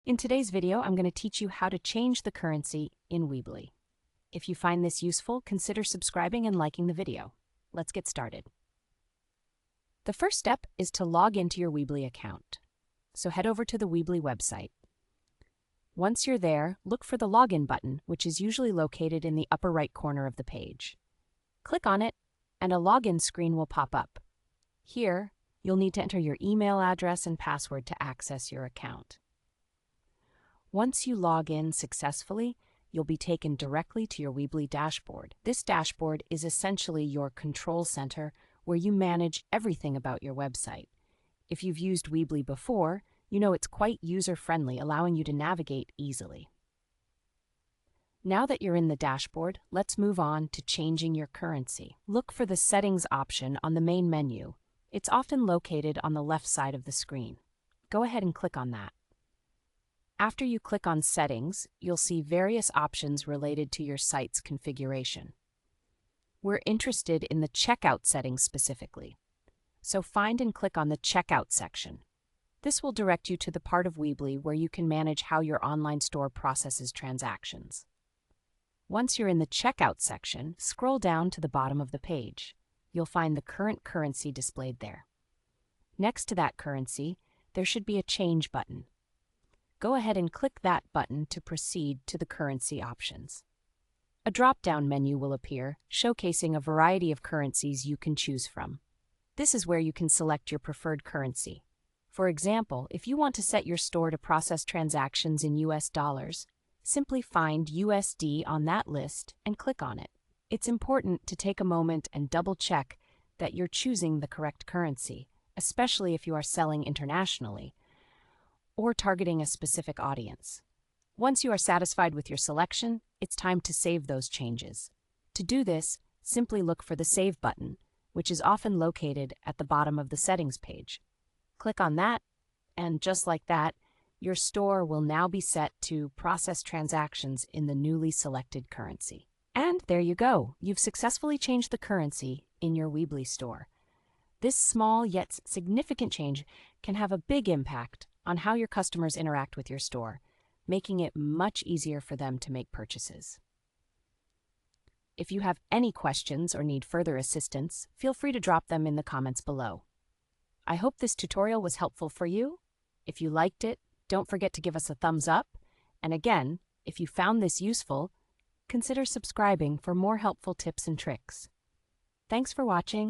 In today's video, I'm going to teach you how to change the currency in Weebly. If you find this useful, consider subscribing and liking the video. Let's get started. The first step is to log into your Weebly account. So head over to the Weebly website. Once you're there, look for the login button, which is usually located in the upper right corner of the page. Click on it, and a login screen will pop up. Here, you'll need to enter your email address and password to access your account. Once you log in successfully, you'll be taken directly to your Weebly dashboard. This dashboard is essentially your control center where you manage everything about your website. If you've used Weebly before, you know it's quite user-friendly, allowing you to navigate easily. Now that you're in the dashboard, let's move on to changing your currency. Look for the Settings option on the main menu. It's often located on the left side of the screen. Go ahead and click on that. After you click on Settings, you'll see various options related to your site's configuration. We're interested in the checkout settings specifically, so find and click on the Checkout section. This will direct you to the part of Weebly where you can manage how your online store processes transactions. Once you're in the Checkout section, scroll down to the bottom of the page. You'll find the current currency displayed there. Next to that currency, there should be a Change button. Go ahead and click that button to proceed to the currency options. A drop-down menu will appear, showcasing a variety of currencies you can choose from. This is where you can select your preferred currency. For example, if you want to set your store to process transactions in US dollars, simply find USD on that list and click on it. It's important to take a moment and double-check that you're choosing the correct currency, especially if you are selling internationally or targeting a specific audience. Once you are satisfied with your selection, it's time to save those changes. To do this, simply look for the Save button, which is often located at the bottom of the settings page. Click on that, and just like that, your store will now be set to process transactions in the newly selected currency. And there you go. You've successfully changed the currency in your Weebly store. This small yet significant change can have a big impact on how your customers interact with your store, making it much easier for them to make purchases. If you have any questions or need further assistance, feel free to drop them in the comments below. I hope this tutorial was helpful for you. If you liked it, don't forget to give us a thumbs up. And again, if you found this useful, consider subscribing for more helpful tips and tricks. Thanks for watching.